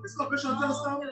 Est-ce qu'on peut chanter ensemble?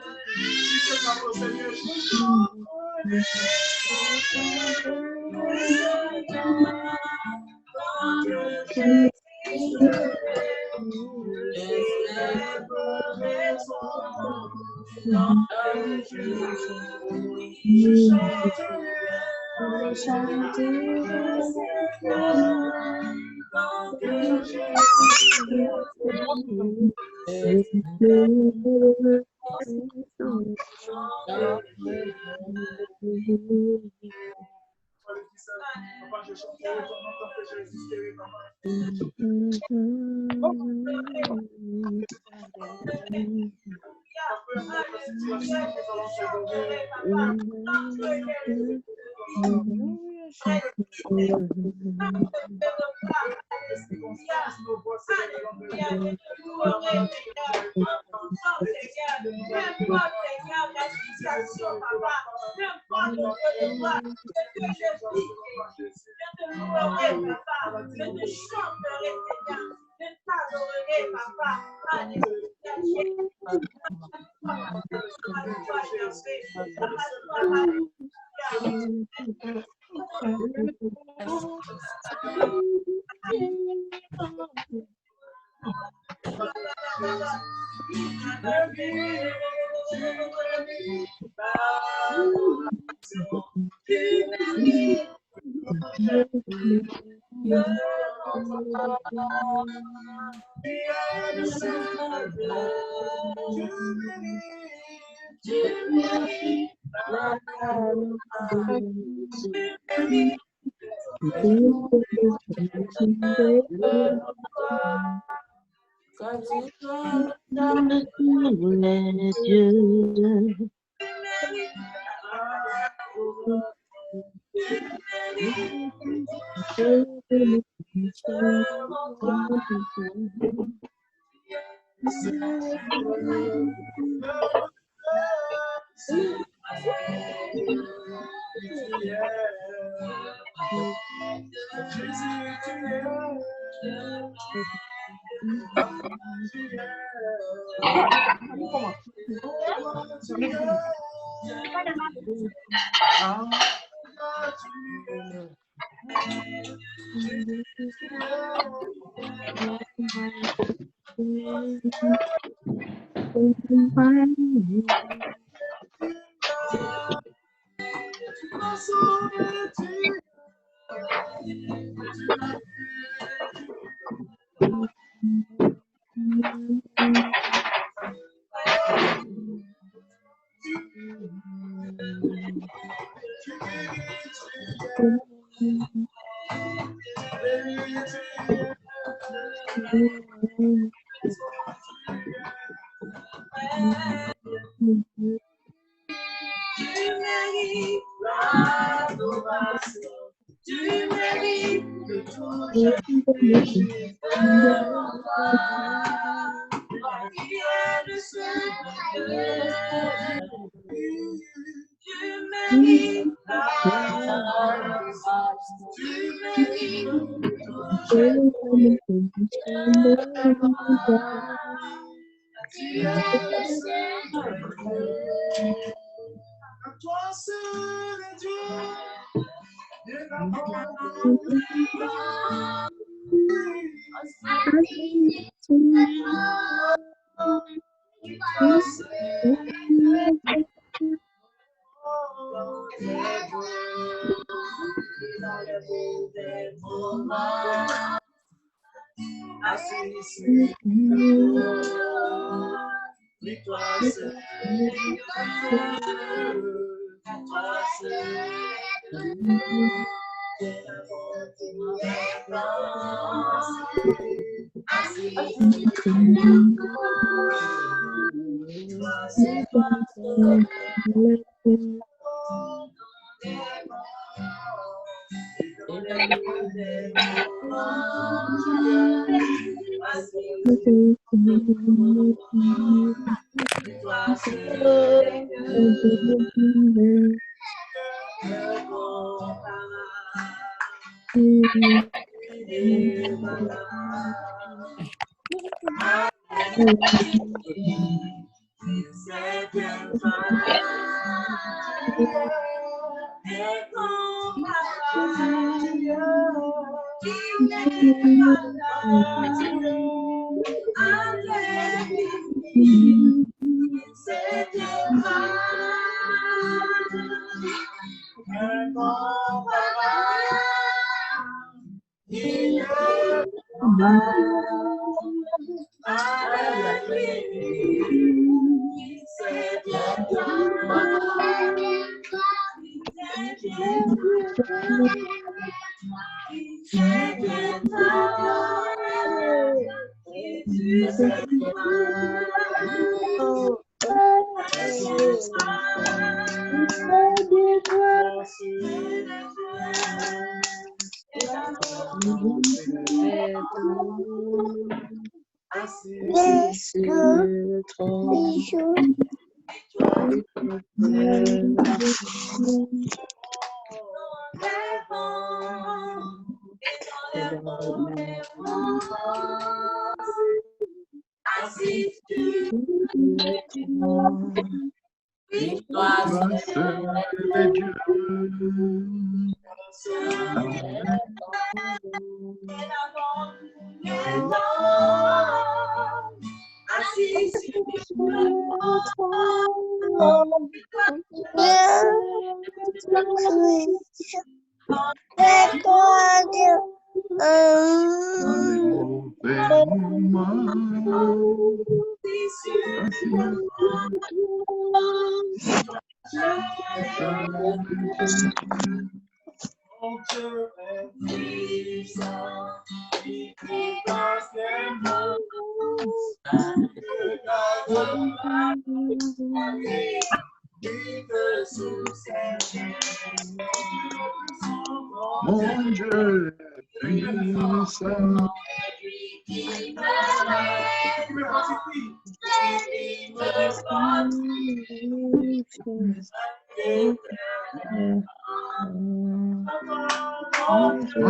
Mon Dieu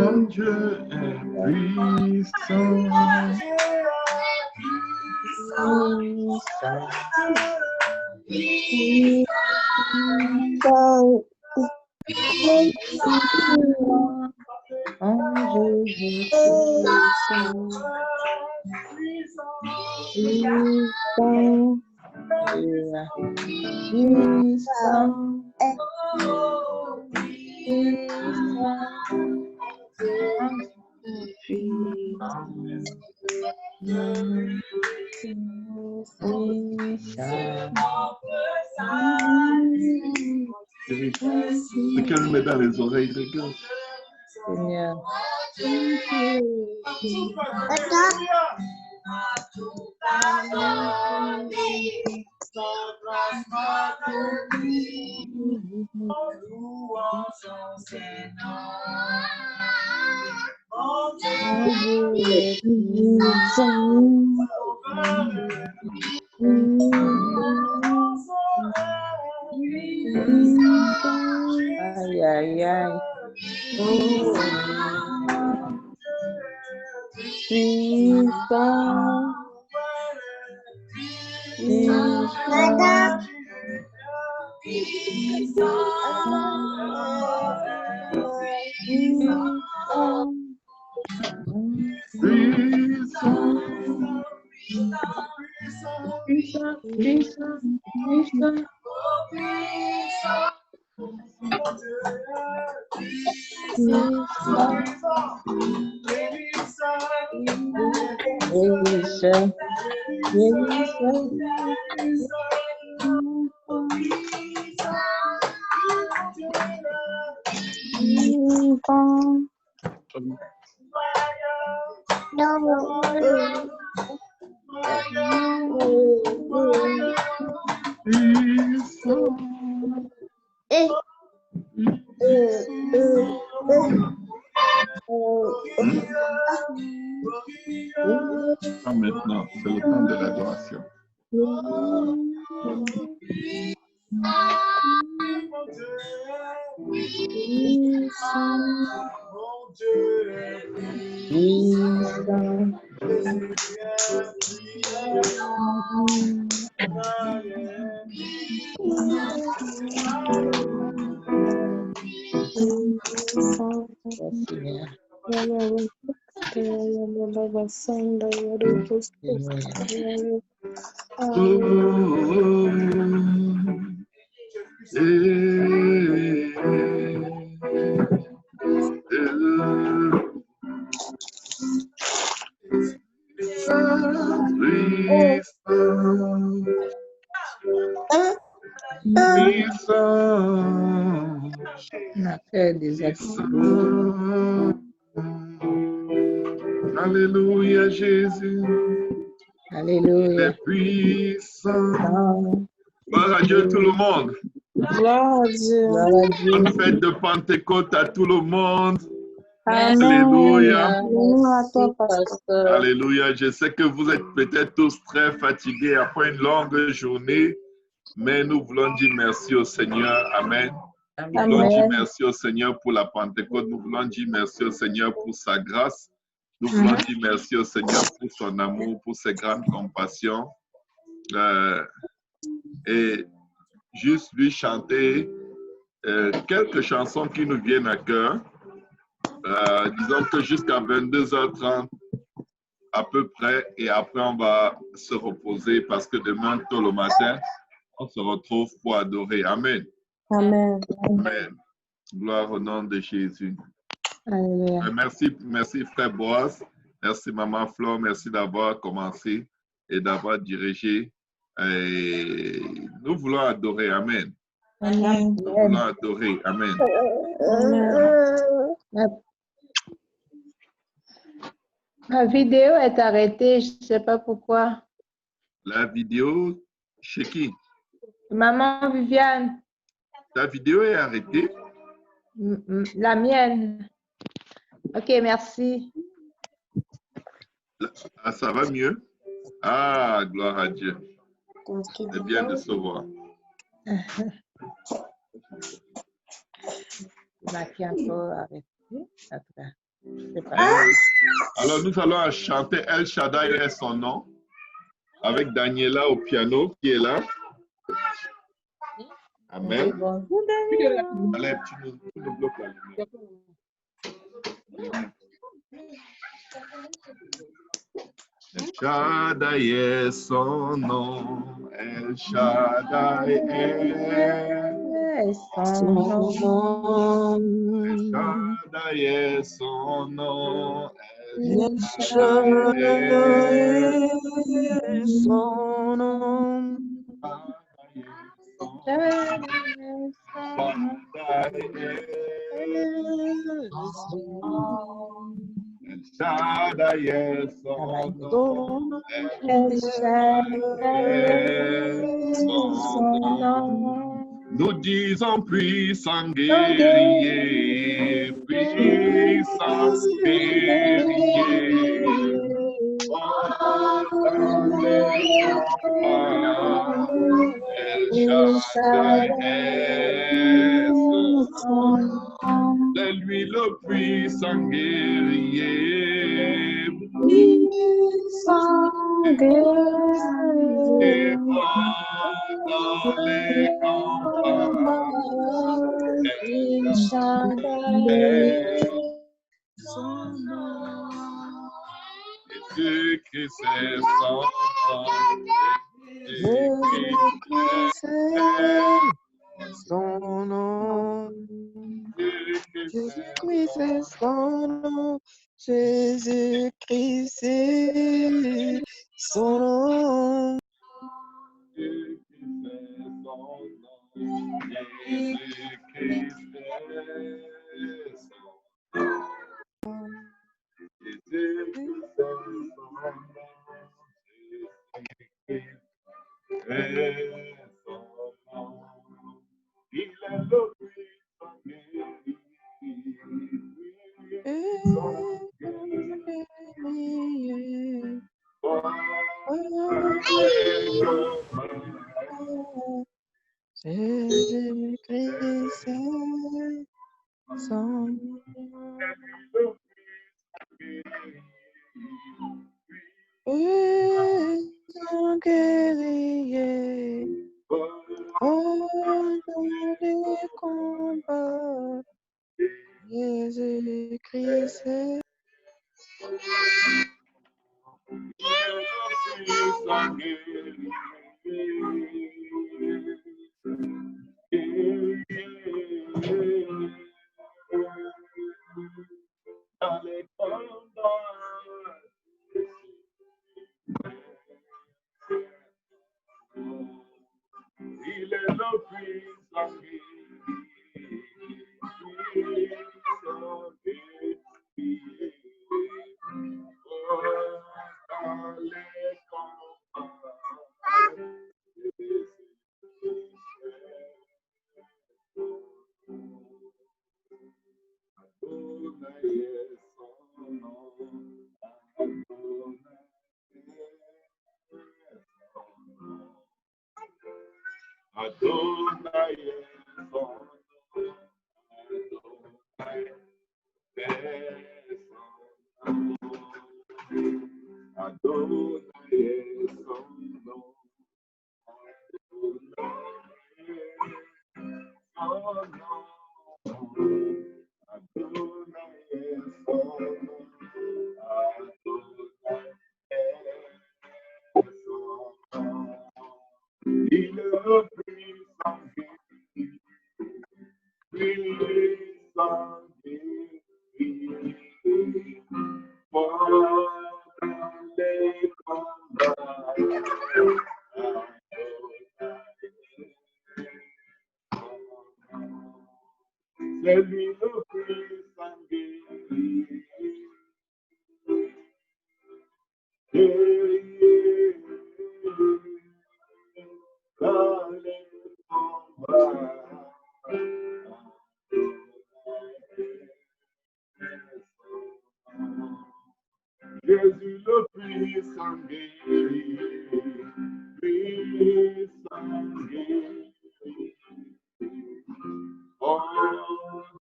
puissant. Mon Dieu est puissant. Ce qu'elle met dans les oreilles, regarde. Seigneur. Aïe, aïe, aïe. Maintenant, c'est le temps de l'adoration. Alléluia, Jésus. Alléluia. Il est puissant. Gloire à Dieu, tout le monde. Gloire à Dieu. Bonne fête de Pentecôte à tout le monde. Amen. Alléluia. Alléluia à toi, pasteur. Alléluia. Je sais que vous êtes peut-être tous très fatigués après une longue journée, mais nous voulons dire merci au Seigneur. Amen. Nous voulons dire merci au Seigneur pour la Pentecôte. Nous voulons dire merci au Seigneur pour sa grâce. Nous voulons dire merci au Seigneur pour son amour, pour ses grandes compassions. Et juste lui chanter quelques chansons qui nous viennent à cœur. Disons que jusqu'à 22h30 à peu près, et après on va se reposer parce que demain tôt le matin, on se retrouve pour adorer. Amen. Amen. Amen. Gloire au nom de Jésus. Merci frère Boaz. Merci maman Flore. Merci d'avoir commencé et d'avoir dirigé. Et nous voulons adorer. Amen. Amen. Nous voulons adorer. Amen. Ma vidéo est arrêtée, je ne sais pas pourquoi. La vidéo, chez qui? Maman Viviane. Ta vidéo est arrêtée? La mienne. Ok, merci. Ah, ça va mieux? Ah, gloire à Dieu. C'est bien de se voir. Ma qui a encore arrêté. Alors, nous allons chanter El Shaddai est son nom avec Daniela au piano qui est là. Amen. Allez, tu nous bloques la lumière. El Shaddai est son nom. El Shaddai est son nom. El Shaddai est son nom. El Shaddai est son nom. El Shaddai est son nom. El Shaddai, son nom. Nous disons puissant guerrier, puissant guerrier. Oh, dans les combats, El Shaddai est son nom. C'est lui le puissant guerrier. Puissant guerrier. Dans les combats, El Shaddai, son nom. Jésus-Christ est son nom. Jésus-Christ est son nom. Jésus-Christ est son nom. Jésus-Christ est son nom. Jésus-Christ est son nom. Puissant guerrier, oh, dans les combats, Jésus-Christ est Il est le puissant Adonai est son nom. Adonai est son nom. Il est le puissant c'est lui le puissant dans les combats. Jésus le puissant guéri, puissant guéri. Oh,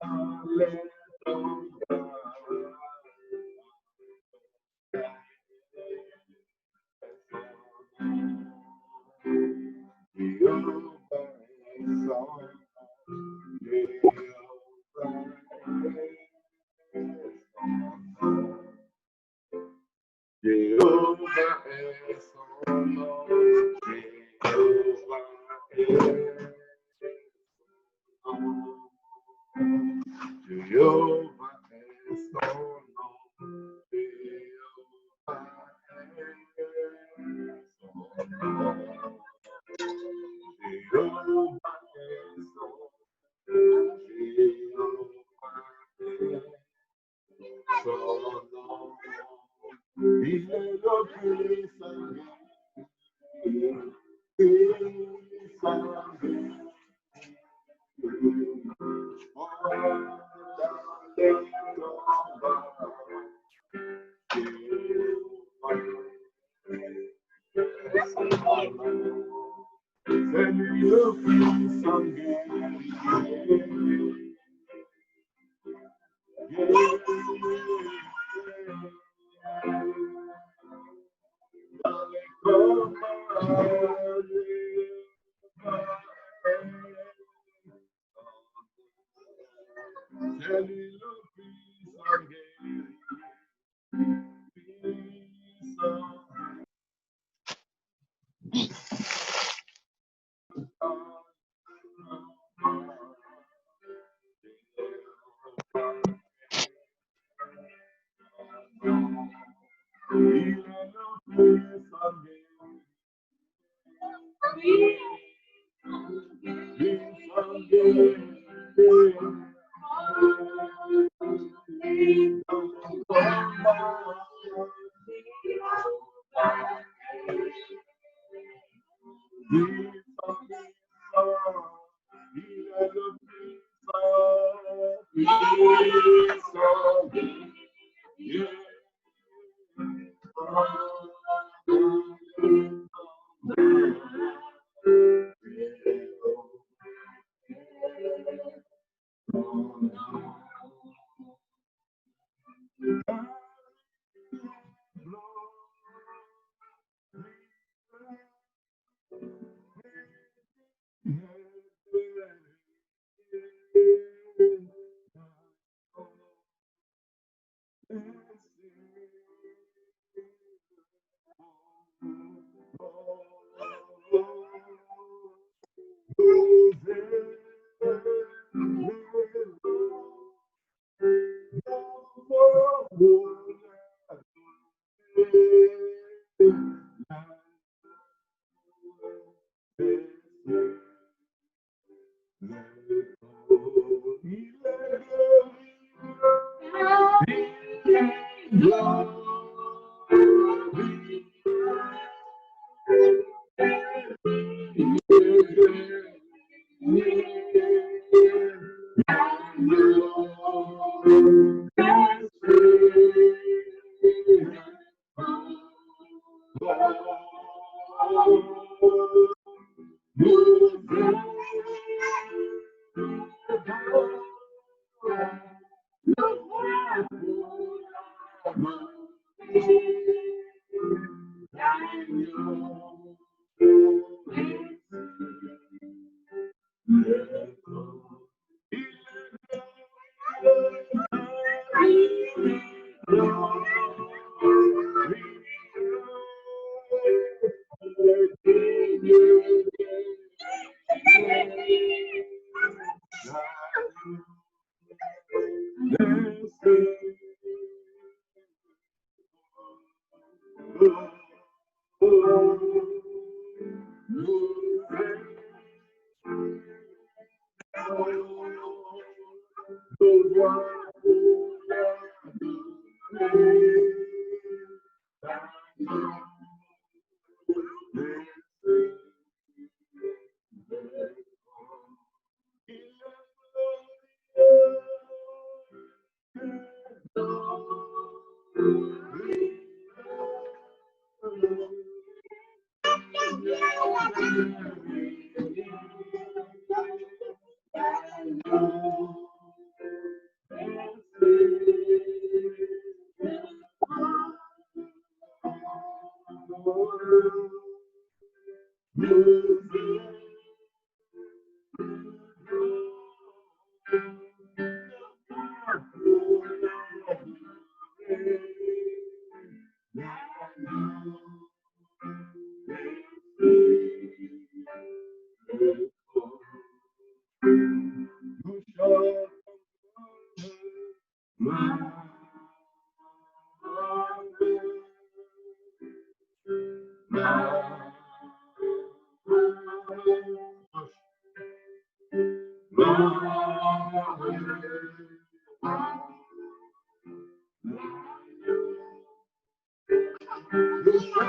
dans les combats. Jehovah est son nom. Jehovah est son nom. Jehovah est son nom. Jehovah est son nom. Jehovah est son nom. You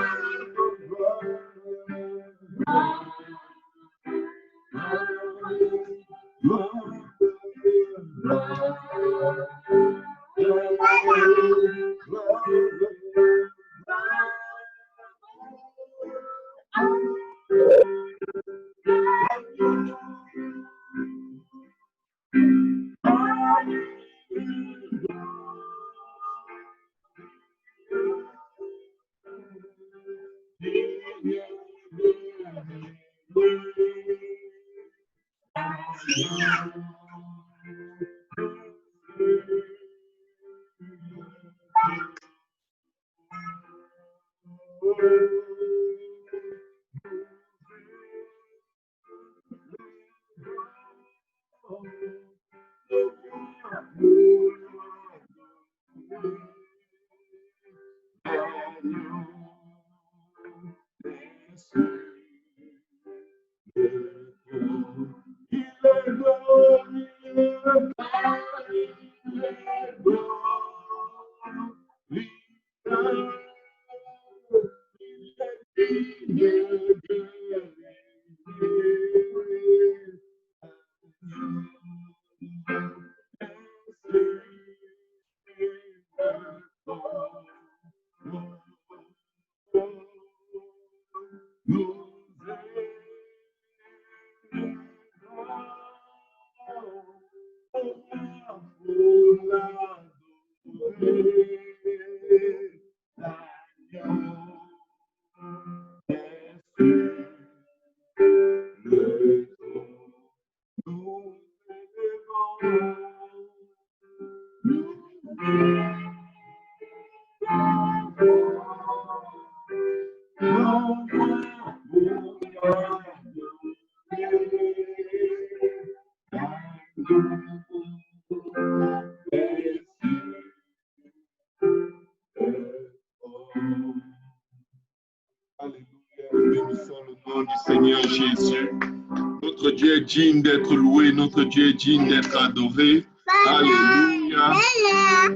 Digne d'être loué, notre Dieu est digne d'être adoré. Alléluia.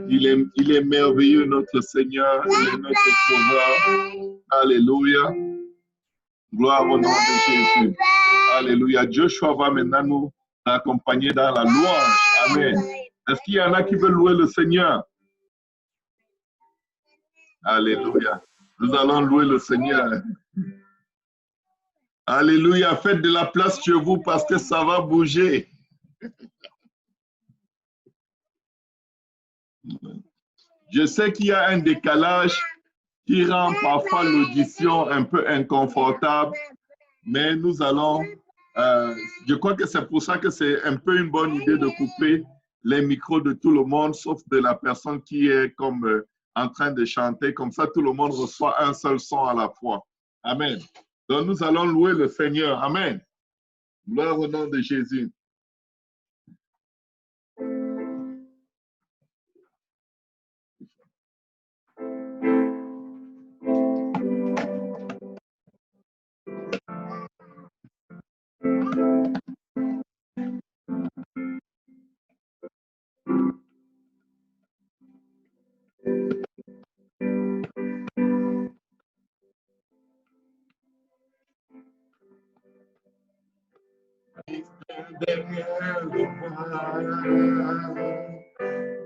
Il est merveilleux, notre Seigneur, il est notre Sauveur. Alléluia. Gloire au nom de Jésus. Alléluia. Joshua va maintenant nous accompagner dans la louange. Amen. Est-ce qu'il y en a qui veulent louer le Seigneur? Alléluia. Nous allons louer le Seigneur. Alléluia, faites de la place chez vous parce que ça va bouger. Je sais qu'il y a un décalage qui rend parfois l'audition un peu inconfortable, mais nous allons, je crois que c'est pour ça que c'est un peu une bonne idée de couper les micros de tout le monde, sauf de la personne qui est comme en train de chanter, comme ça tout le monde reçoit un seul son à la fois. Amen. Donc, nous allons louer le Seigneur. Amen. Gloire au nom de Jésus.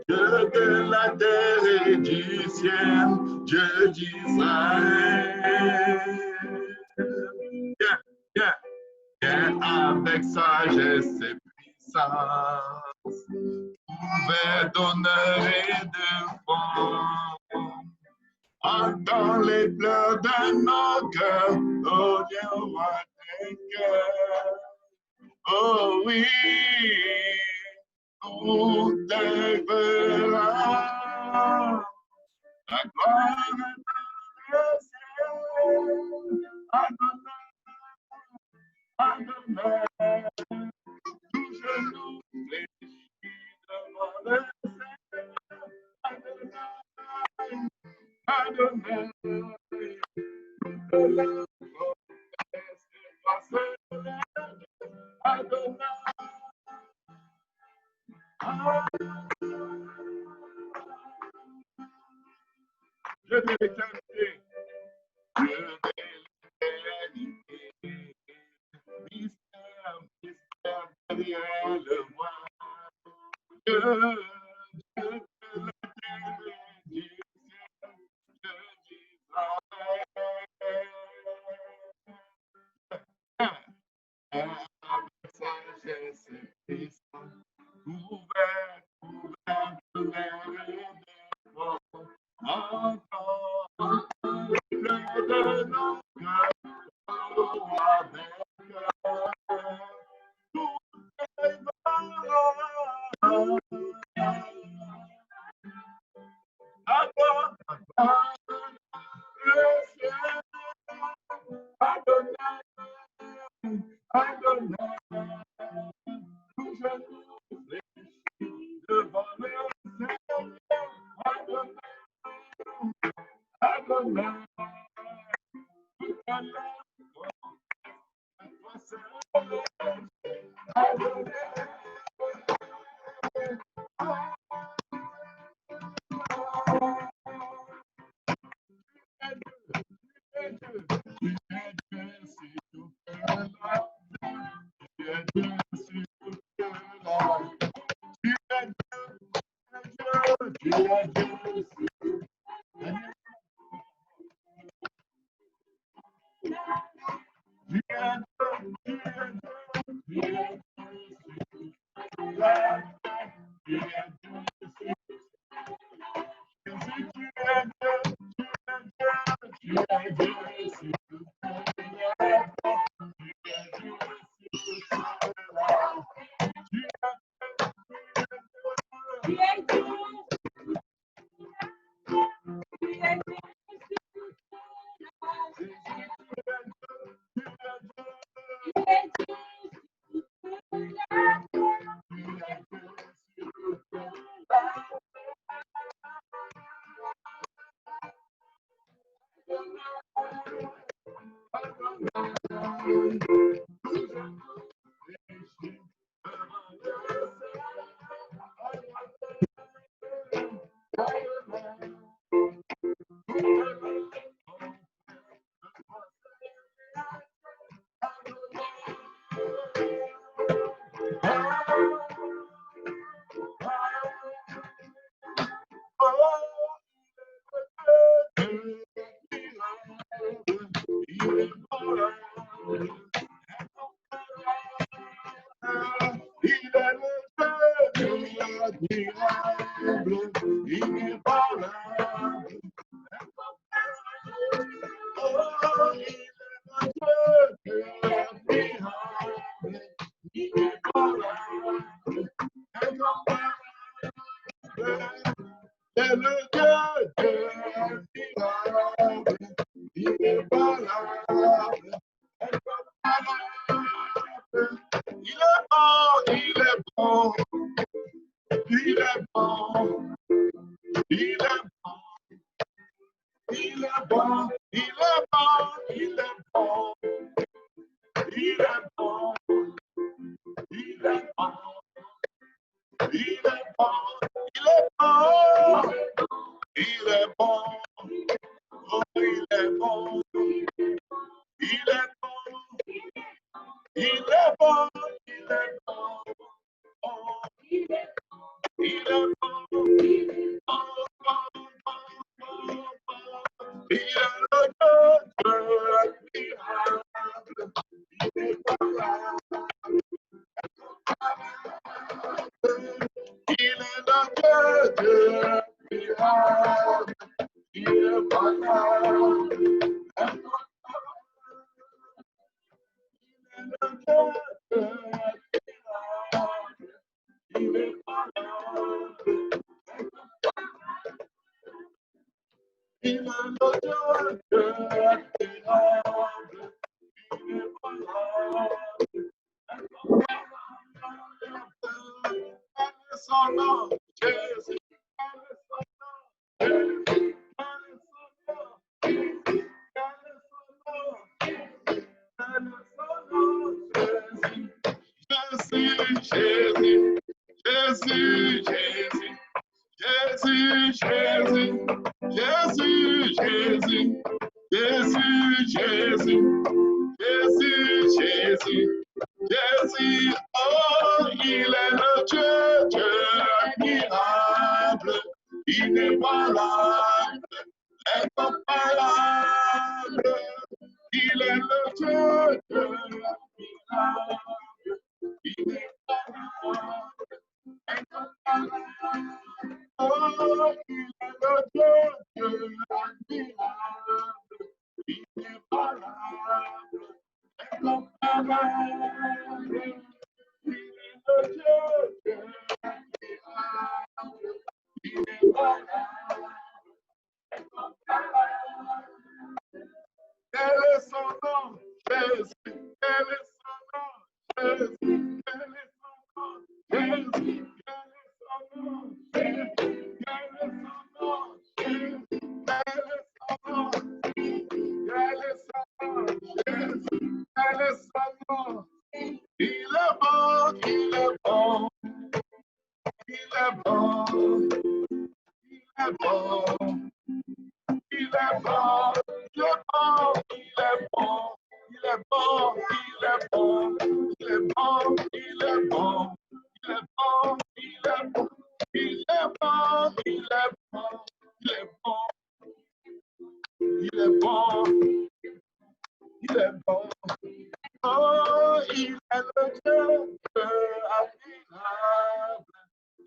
Dieu de la terre et du ciel, Dieu d'Israël. Viens avec sagesse et puissance, couvert d'honneur et de force. Entends les pleurs de nos cœurs, oh Dieu, roi des cœurs. Oh oui, tout élèvera la gloire de le ciel. Adonai, tout genou fléchit devant le ciel. Adonai, toute la Adonai. Dieu de l'éternité, Dieu de l'éternité, mystère derrière le voile. Dieu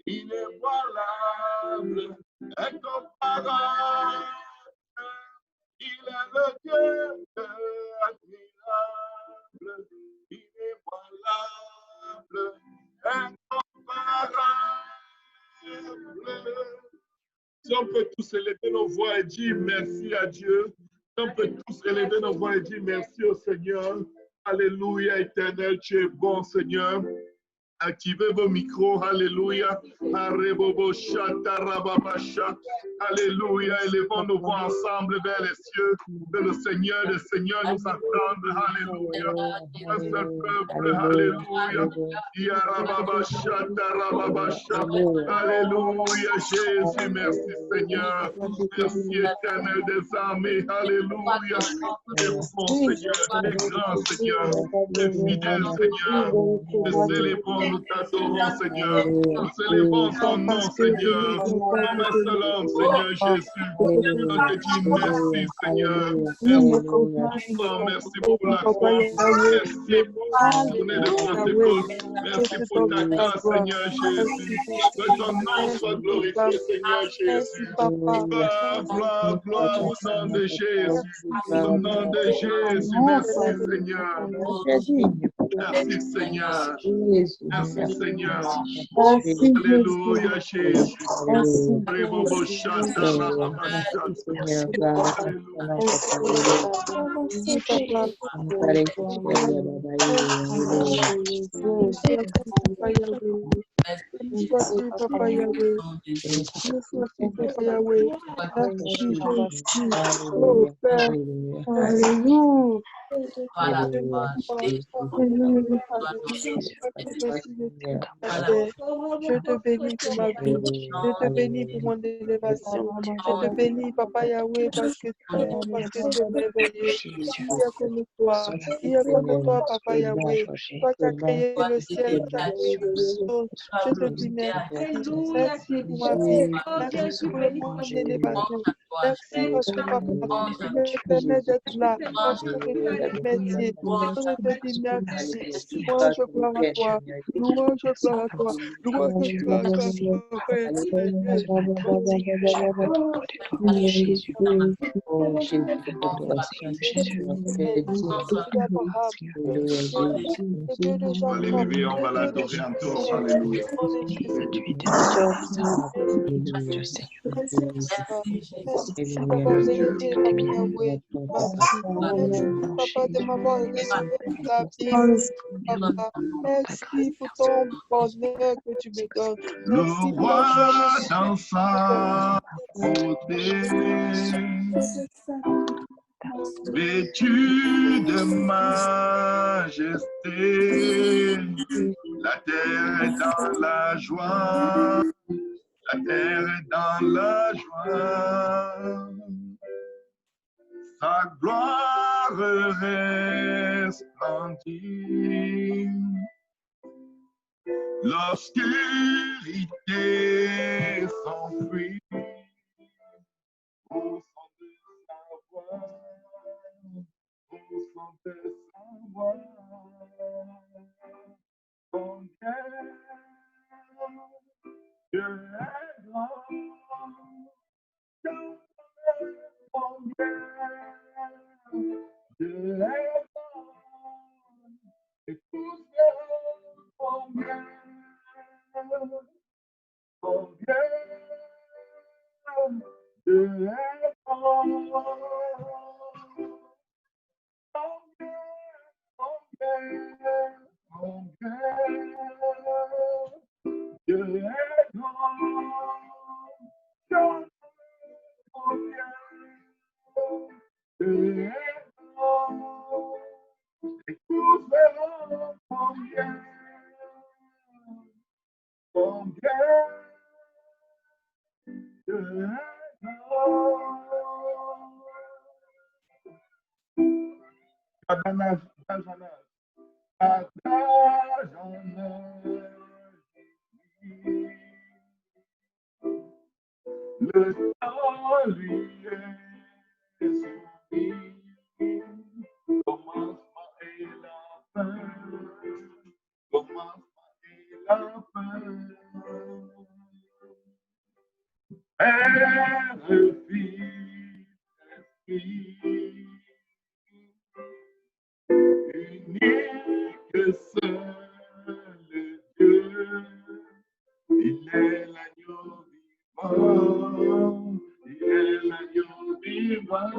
inébranlable, incomparable. Il est le Dieu admirable, inébranlable, incomparable. Si on peut tous élever nos voix et dire merci à Dieu, si on peut tous élever nos voix et dire merci au Seigneur. Alléluia, éternel, tu es bon, Seigneur. Activez vos micros, alléluia. Alléluia, élevons nos voix ensemble vers les cieux, que le Seigneur nous entende, alléluia. Un seul peuple, alléluia. Alléluia, Jésus, merci Seigneur. Merci éternel des armées, alléluia. Tu es bon, Seigneur, tu es grand, Seigneur. Tu es fidèle, Seigneur. Nous célébrons, nous t'adorons, Seigneur. Nous célébrons ton nom, Seigneur. Comme un seul homme, Seigneur Jésus. On te dit merci, Seigneur. Merci pour le sang, merci pour la croix. Merci pour la journée de Pentecôte. Merci pour ta grâce, Seigneur Jésus. Que ton nom soit glorifié, Seigneur Jésus. Gloire, gloire au nom de Jésus. Au nom de Jésus, merci, Seigneur. Merci, Seigneur. Merci, Seigneur. Alléluia, Jésus. Je te bénis pour ma vie. Je te bénis pour mon élévation. Je te bénis, Papa Yahweh, parce que tu es merveilleux. Il y a comme toi. Il y a comme toi, Papa Yahweh. Toi qui as créé le ciel, qui as créé toutes choses. Je te dis merci. Merci pour ma vie. Merci pour mon élévation. Merci parce que papa, tu me permets d'être là, parce que je fais ce métier. Je te dis merci. Louange, gloire à toi. Louange, gloire à toi. Louange, gloire à toi. Alléluia, on va l'adorer en tous. Alléluia. Papa, de m'avoir résolu la vie. Papa, merci pour ton bonheur que tu me donnes. Le roi dans sa beauté, vêtu de majesté, la terre est dans la joie, la terre est dans la joie. Sa gloire resplendit. L'obscurité s'enfuit au son de sa voix, au son de sa voix. Ton Dieu est grand, ton Dieu est grand, et tous ton bien. Ton Dieu est grand. Dieu est grand. Dieu est grand. Et tous verront combien. Combien. Dieu est le temps lui est soumis, commencement et la fin, commencement et la fin. Père, Fils, Esprit, unique seul Dieu, il est l'agneau vivant, il est l'agneau vivant.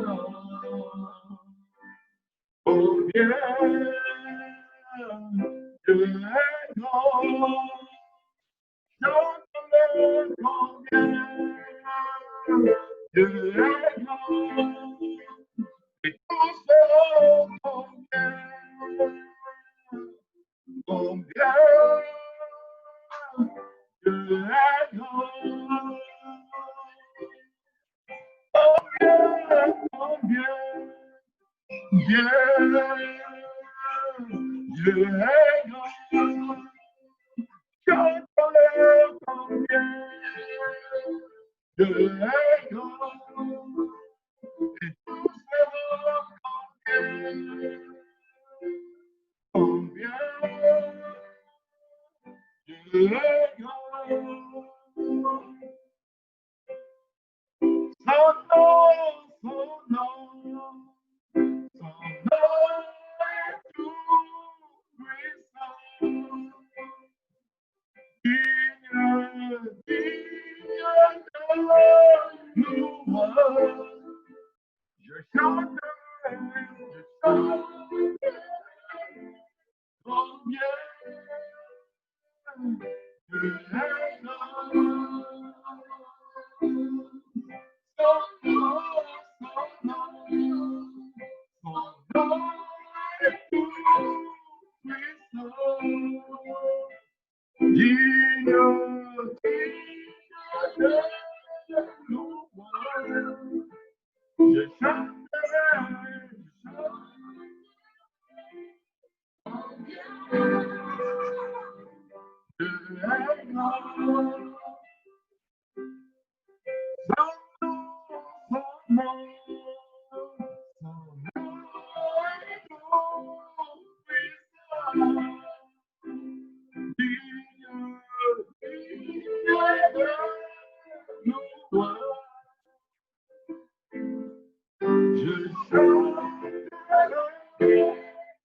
Combien Dieu est grand, chante-le combien Dieu est grand, et tous seront combien Dieu est grand, combien Dieu est grand, chante-le combien Dieu est grand, et tous seront combien Dieu est grand. Son nom est tout puissant. Digne de louange. Je chanterai combien Dieu est grand. Son nom est tout puissant. Digne de louange. Je chanterai Dieu est grand. Son nom est tout puissant. Digne de louange. Je chanterai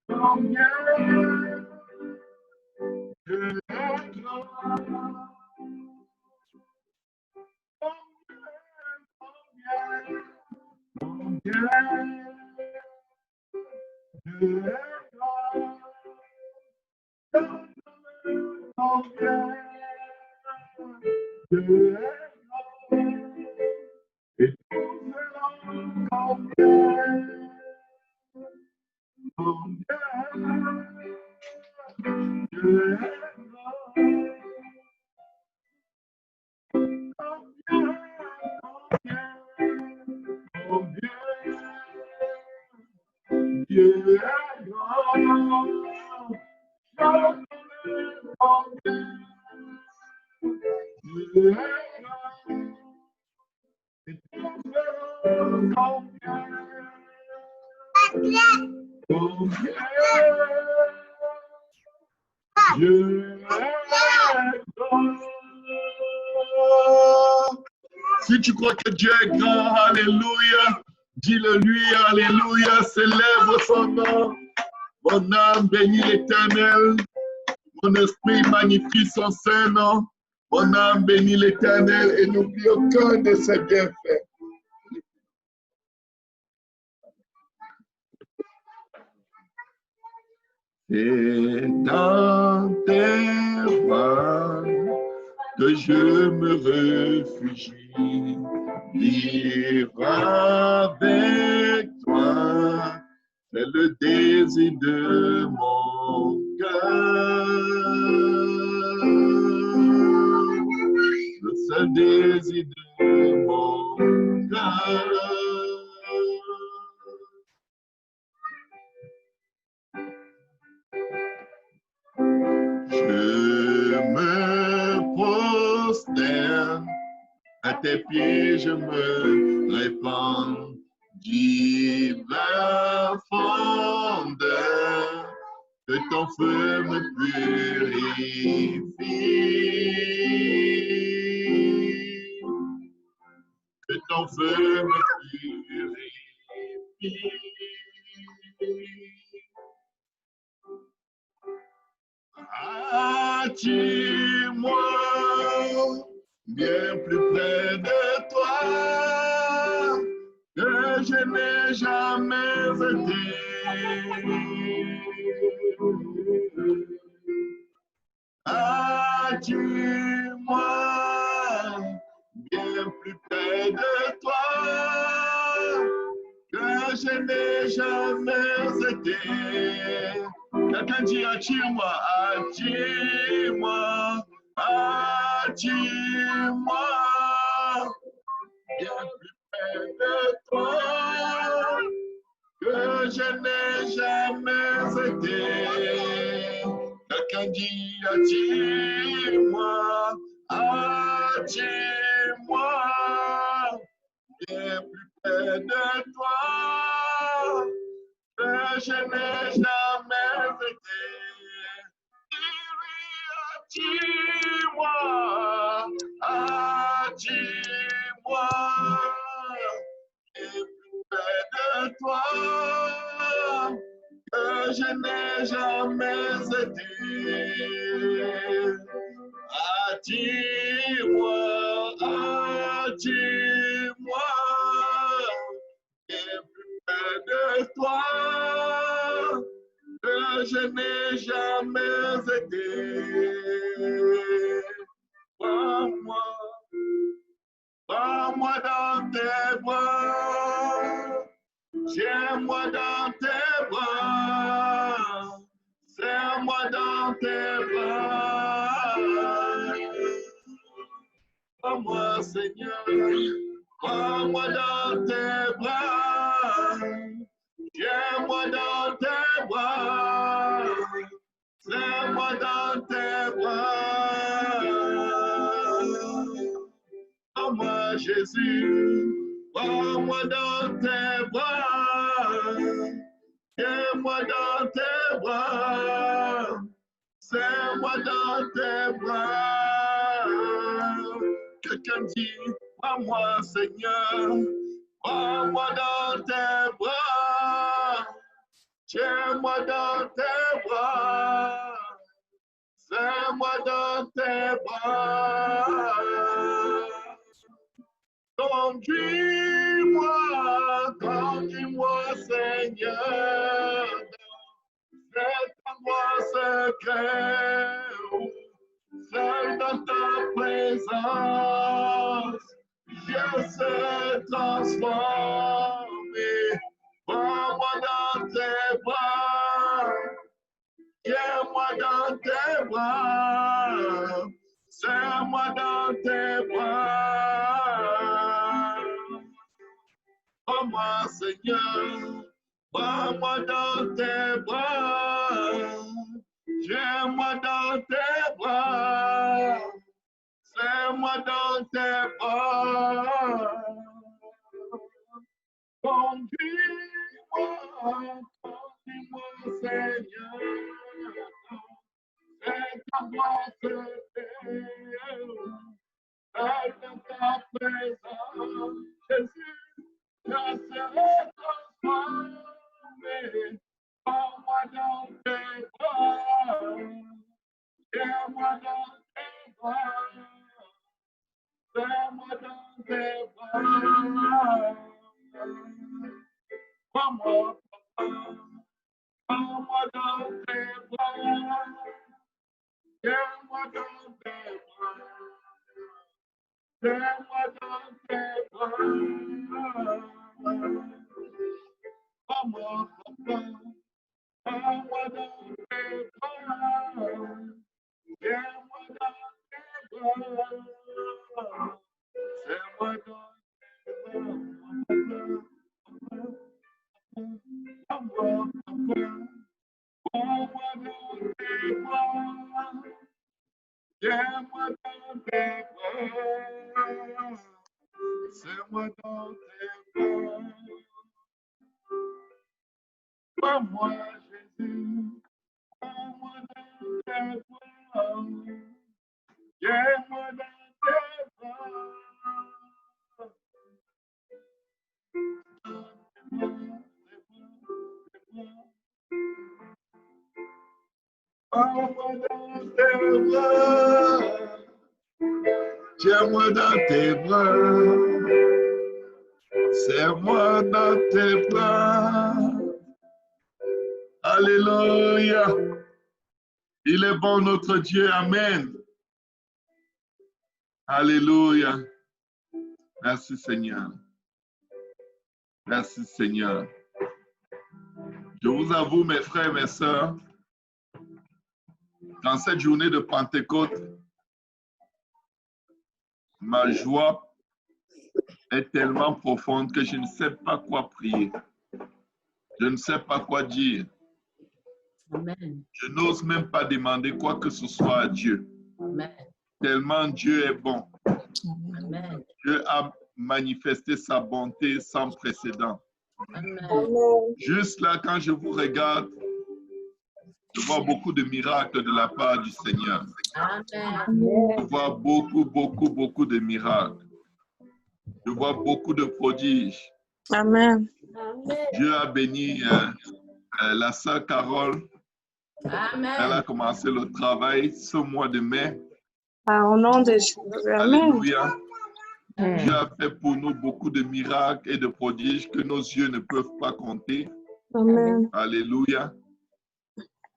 combien Dieu est grand. Combien Dieu est grand. Combien Dieu est grand. Et tout selon combien Dieu est grand. Dieu est grand, chante-le combien Dieu est grand, et tout verront combien Dieu est grand. Si tu crois que Dieu est grand, alléluia, dis-le lui, alléluia, célèbre son nom. Mon âme bénit l'Éternel, mon esprit magnifie son saint nom. Mon âme bénit l'Éternel et n'oublie aucun de ses bienfaits. C'est dans tes bras que je me réfugie, vivre avec toi, c'est le désir de mon cœur, le seul désir de mon cœur. Je me prosterne à tes pieds, je me répands, divin fondeur, que ton feu me purifie. ton feu me purifie. Attire-moi bien plus près de toi que je n'ai jamais été. Attire-moi bien plus près de toi que je n'ai jamais été. Quelqu'un dit attire-moi, attire-moi, attire-moi bien plus près de toi que je n'ai jamais été. Quelqu'un dit attire-moi, attire-moi bien plus près de toi que je n'ai jamais été. Attire-moi, attire-moi et plus près de toi que je n'ai jamais été. Attire-moi, attire-moi et plus près de toi que je n'ai jamais été. Prends-moi dans tes bras, tiens-moi dans tes bras, serre-moi dans tes bras. Prends-moi, Seigneur, prends-moi dans tes bras, tiens-moi dans tes bras, serre-moi dans tes bras. Prends-moi, Jésus, prends-moi dans tes bras, tiens-moi dans tes bras, serre-moi dans tes bras. Quelqu'un dit, prends-moi, Seigneur, prends-moi dans tes bras, tiens-moi dans tes bras, serre-moi dans tes bras. Conduis-moi, conduis-moi, Seigneur, cet endroit secret, seul dans ta présence, je serai transformé. Prends-moi dans tes bras, tiens-moi dans tes bras, serre-moi dans tes bras. Prends-moi, Seigneur, prends-moi dans tes bras, tiens-moi dans tes bras, serre-moi dans tes bras. Conduis-moi, conduis-moi, Seigneur, cet endroit secret, seul dans ta présence, Jésus, je serai transformé. Prends-moi dans tes bras, tiens-moi dans tes bras, serre-moi dans tes bras. Prends-moi, papa, prends-moi dans tes bras, tiens-moi dans tes bras, serre-moi dans tes bras. Prends-moi, papa, prends-moi dans tes bras, tiens-moi dans tes bras, serre-moi dans tes bras. Prends-moi, papa, prends-moi dans tes bras, tiens-moi dans tes bras, serre-moi dans tes bras. Prends-moi, Jésus, prends-moi dans tes bras, tiens-moi dans tes bras, Prends-moi dans tes bras. Tiens-moi dans tes bras. Serre-moi dans tes bras. Alléluia. Il est bon notre Dieu. Amen. Alléluia. Merci Seigneur. Merci Seigneur. Je vous avoue, mes frères et mes sœurs, dans cette journée de Pentecôte, ma joie est tellement profonde que je ne sais pas quoi prier. Je ne sais pas quoi dire. Amen. Je n'ose même pas demander quoi que ce soit à Dieu. Amen. Tellement Dieu est bon. Amen. Dieu a manifesté sa bonté sans précédent. Amen. Juste là, quand je vous regarde, je vois beaucoup de miracles de la part du Seigneur. Amen. Je vois beaucoup de miracles. Je vois beaucoup de prodiges. Amen. Dieu a béni la sœur Carole. Amen. Elle a commencé le travail ce mois de mai. Au nom de Jésus. Amen. Alléluia. Dieu a fait pour nous beaucoup de miracles et de prodiges que nos yeux ne peuvent pas compter. Amen. Alléluia.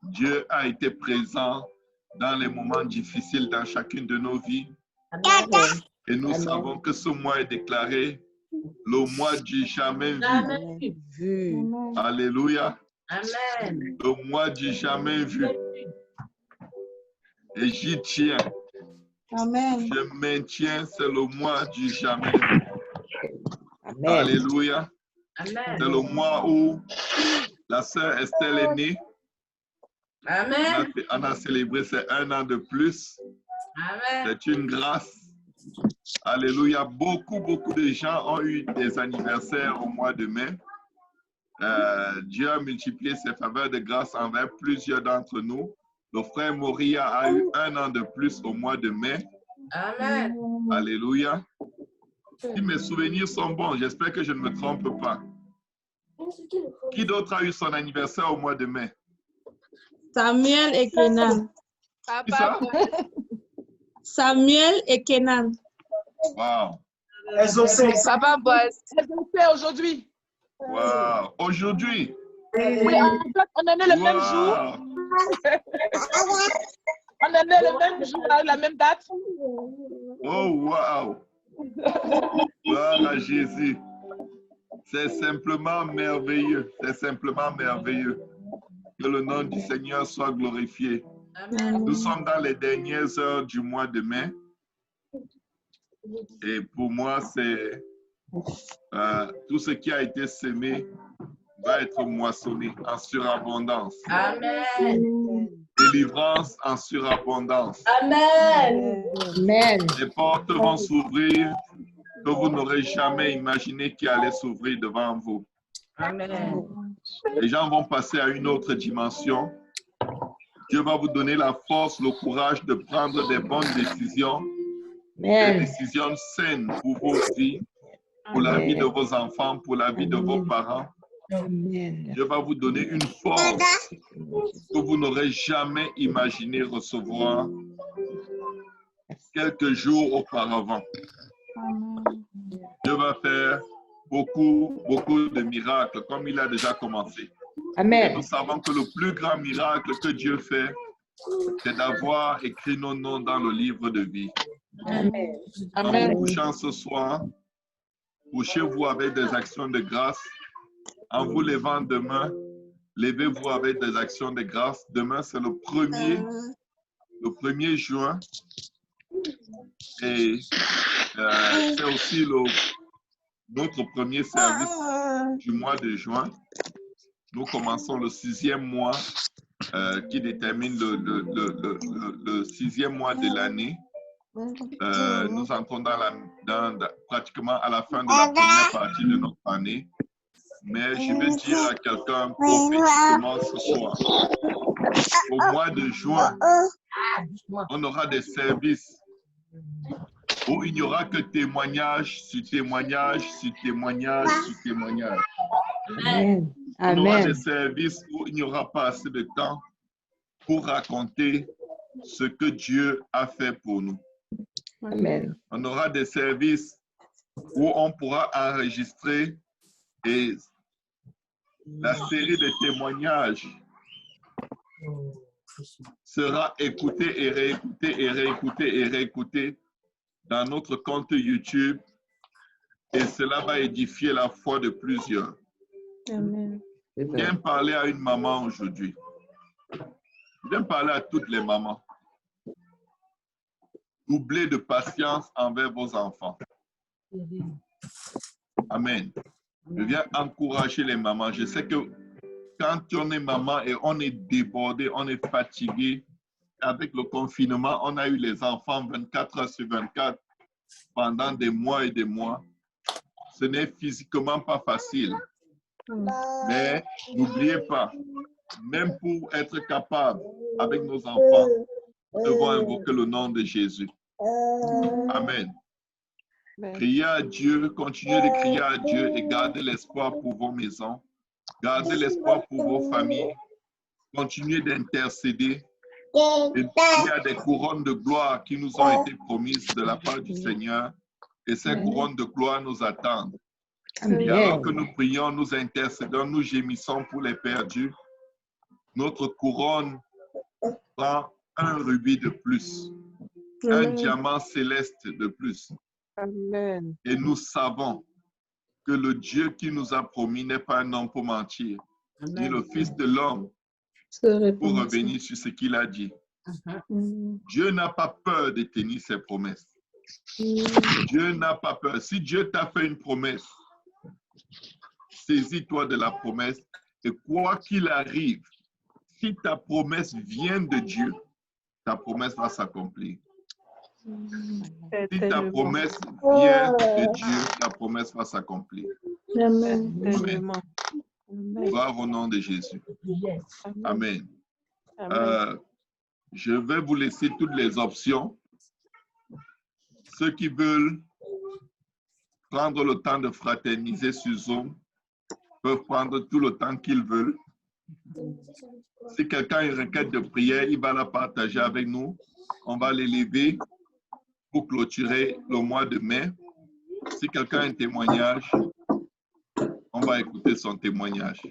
Dieu a été présent dans les moments difficiles dans chacune de nos vies. Amen. Et nous Amen. savons que ce mois est déclaré le mois du jamais vu. Jamais vu. Alléluia. Amen. Le mois du jamais vu. Et j'y tiens. Amen. Je maintiens, c'est le mois du jamais vu. Amen. Alléluia. Amen. C'est le mois où la sœur Estelle est née. Amen. On a célébré ses 1 an de plus. Amen. C'est une grâce. Alléluia. Beaucoup de gens ont eu des anniversaires au mois de mai. Dieu a multiplié ses faveurs de grâce envers plusieurs d'entre nous. Le frère Moria a eu 1 an de plus au mois de mai. Amen. Alléluia. Si mes souvenirs sont bons, j'espère que je ne me trompe pas. Qui d'autre a eu son anniversaire au mois de mai? Samuel et Kenan. Qui ça? Samuel et Kenan. Wow. Papa Boaz. C'est aujourd'hui. Wow. Aujourd'hui? Oui, en fait, on est né le même jour. On est né le même jour, à la même date. Oh, wow. Gloire à Jésus. C'est simplement merveilleux. C'est simplement merveilleux. Que le nom du Seigneur soit glorifié. Amen. Nous sommes dans les dernières heures du mois de mai. Et pour moi, c'est tout ce qui a été semé va être moissonné en surabondance. Amen. Délivrance en surabondance. Amen. Amen. Les portes vont s'ouvrir que vous n'aurez jamais imaginé qui allait s'ouvrir devant vous. Amen. Les gens vont passer à une autre dimension. Dieu va vous donner la force, le courage de prendre des bonnes décisions, des Amen. décisions saines pour vos vies, pour la vie de vos enfants, pour la vie de vos parents. Amen. Dieu va vous donner une force que vous n'aurez jamais imaginé recevoir quelques jours auparavant. Dieu va faire beaucoup de miracles comme il a déjà commencé. Et Amen. nous savons que le plus grand miracle que Dieu fait, c'est d'avoir écrit nos noms dans le livre de vie. Amen. En vous couchant ce soir, couchez-vous avec des actions de grâce. En vous levant demain, levez-vous avec des actions de grâce. Demain, c'est le 1er juin. Et c'est aussi notre premier service du mois de juin. Nous commençons le 6e mois qui détermine le 6e mois de l'année. Nous entrons pratiquement à la fin de la première partie de notre année. Mais je vais dire à quelqu'un prophétiquement ce soir, au mois de juin, on aura des services où il n'y aura que témoignage sur témoignage sur témoignage sur témoignage. Amen. On aura Amen. des services où il n'y aura pas assez de temps pour raconter ce que Dieu a fait pour nous. Amen. On aura des services où on pourra enregistrer et la série de témoignages sera écoutée et réécoutée et réécoutée et réécoutée dans notre compte YouTube et cela va édifier la foi de plusieurs. Amen. Viens parler à une maman aujourd'hui. Viens parler à toutes les mamans. Doublez de patience envers vos enfants. Amen. Je viens encourager les mamans. Je sais que quand on est maman et on est débordé, on est fatigué, avec le confinement, on a eu les enfants 24 heures sur 24 pendant des mois et des mois. Ce n'est physiquement pas facile. Mais n'oubliez pas, même pour être capable avec nos enfants, nous devons invoquer le nom de Jésus. Amen. Criez à Dieu, continuez de crier à Dieu et gardez l'espoir pour vos maisons. Gardez l'espoir pour vos familles. Continuez d'intercéder. Il y a des couronnes de gloire qui nous ont été promises de la part du Seigneur. Et ces couronnes de gloire nous attendent. Et alors que nous prions, nous intercédons, nous gémissons pour les perdus, notre couronne prend un rubis de plus, un diamant céleste de plus. Amen. Et nous savons que le Dieu qui nous a promis n'est pas un homme pour mentir, ni le Fils de l'homme pour revenir sur ce qu'il a dit. Dieu n'a pas peur de tenir ses promesses. Dieu n'a pas peur. Si Dieu t'a fait une promesse, saisis-toi de la promesse et quoi qu'il arrive, si ta promesse vient de Dieu, ta promesse va s'accomplir. Si ta promesse vient de Dieu, ta promesse va s'accomplir. Amen. Amen. Gloire au nom de Jésus. Amen. Je vais vous laisser toutes les options. Ceux qui veulent prendre le temps de fraterniser sur Zoom peuvent prendre tout le temps qu'ils veulent. Si quelqu'un a une requête de prière, il va la partager avec nous. On va l'élever pour clôturer le mois de mai. Si quelqu'un a un témoignage, on va écouter son témoignage.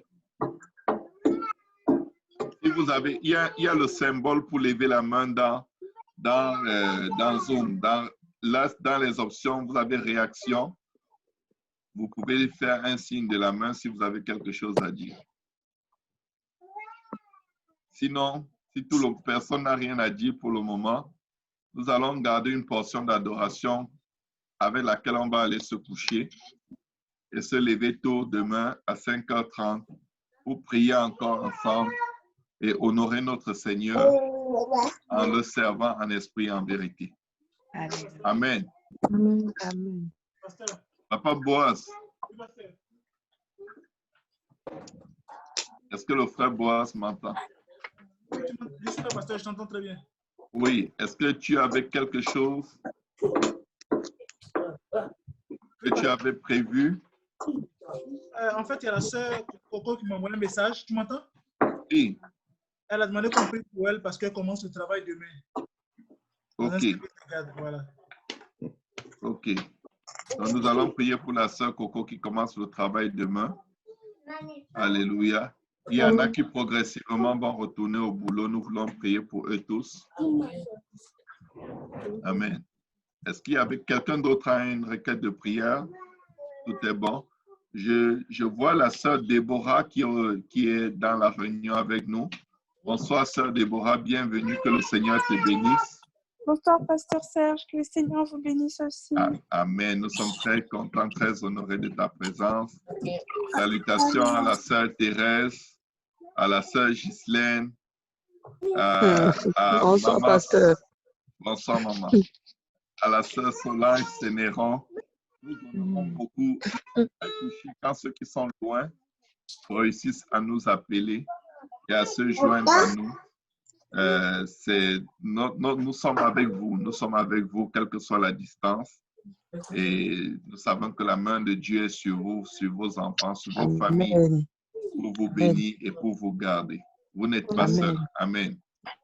Si vous avez, il y a le symbole pour lever la main dans Zoom. Dans les options, vous avez réaction. Vous pouvez faire un signe de la main si vous avez quelque chose à dire. Sinon, si personne n'a rien à dire pour le moment, nous allons garder une portion d'adoration avec laquelle on va aller se coucher et se lever tôt demain à 5h30 pour prier encore ensemble et honorer notre Seigneur en le servant en esprit et en vérité. Amen. Amen. Amen. Papa Boaz, est-ce que le frère Boaz m'entend? Pasteur, je t'entends très bien. Oui, est-ce que tu avais quelque chose que tu avais prévu? En fait, il y a la sœur Coco qui m'a envoyé un message. Tu m'entends? Oui. Elle a demandé qu'on prie pour elle parce qu'elle commence le travail demain. Ok. Voilà. Ok. Donc, nous allons prier pour la sœur Coco qui commence le travail demain. Alléluia. Il y en a qui progressivement vont retourner au boulot. Nous voulons prier pour eux tous. Amen. Est-ce qu'il y avait quelqu'un d'autre à une requête de prière? Tout est bon. Je vois la sœur Déborah qui est dans la réunion avec nous. Bonsoir, sœur Déborah. Bienvenue. Que le Seigneur te bénisse. Bonsoir, pasteur Serge. Que le Seigneur vous bénisse aussi. Amen. Nous sommes très contents, très honorés de ta présence. Salutations à la sœur Thérèse, à la sœur Ghislaine, à Bonsoir, maman, pasteur. Bonsoir, maman. À la sœur Solange Sénéron. Nous honorons beaucoup à toucher quand ceux qui sont loin réussissent à nous appeler et à se joindre à nous. Nous sommes avec vous. Nous sommes avec vous, quelle que soit la distance. Et nous savons que la main de Dieu est sur vous, sur vos enfants, sur vos familles, pour vous bénir et pour vous garder. Vous n'êtes pas seuls. Amen.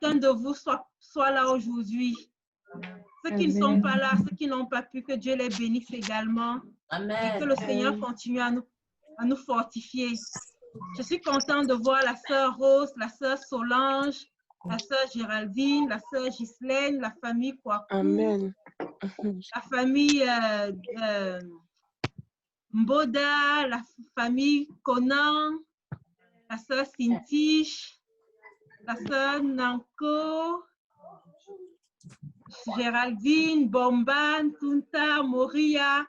chacun de vous soit là aujourd'hui. Ceux qui ne sont pas là, ceux qui n'ont pas pu, que Dieu les bénisse également. Amen. Et que le Seigneur continue à nous fortifier. Je suis contente de voir la sœur Rose, la sœur Solange, la sœur Géraldine, la sœur Ghislaine, la famille Kwaku, Amen. la famille Mboda, la famille Conan, la sœur Cintiche, la sœur Nanko, Géraldine, Bomban, Tunta, Moria,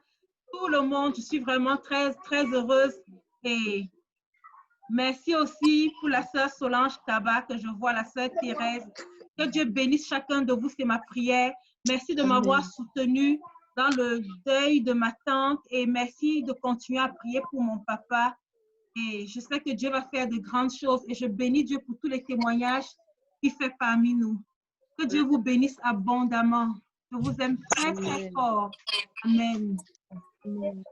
tout le monde. Je suis vraiment très, très heureuse. Et merci aussi pour la sœur Solange Kaba, que je vois, la sœur Thérèse. Que Dieu bénisse chacun de vous, c'est ma prière. Merci de m'avoir soutenue dans le deuil de ma tante et merci de continuer à prier pour mon papa. Et je sais que Dieu va faire de grandes choses et je bénis Dieu pour tous les témoignages qu'il fait parmi nous. Que Dieu vous bénisse abondamment. Je vous aime très, très fort. Amen. Amen.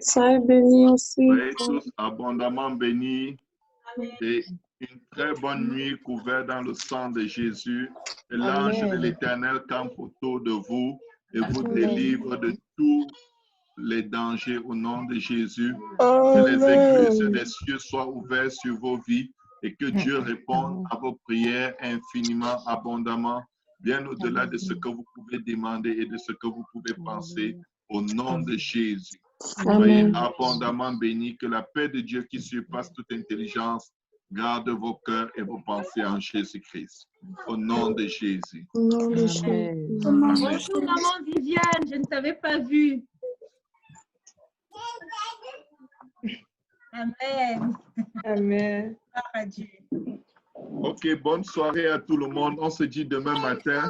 Soyez bénis aussi. Soyez tous abondamment bénis. Et une très bonne nuit couverte dans le sang de Jésus. Et l'ange de l'Éternel campe autour de vous et vous délivre de tous les dangers au nom de Jésus. Que les écluses des cieux soient ouvertes sur vos vies et que Dieu réponde à vos prières infiniment, abondamment, bien au-delà de ce que vous pouvez demander et de ce que vous pouvez penser au nom de Jésus. Soyez abondamment bénis, que la paix de Dieu qui surpasse toute intelligence garde vos cœurs et vos pensées en Jésus-Christ. Au nom de Jésus. Bonjour maman Viviane, je ne t'avais pas vue. Amen. Amen. Gloire à Dieu. Ok, bonne soirée à tout le monde. On se dit demain matin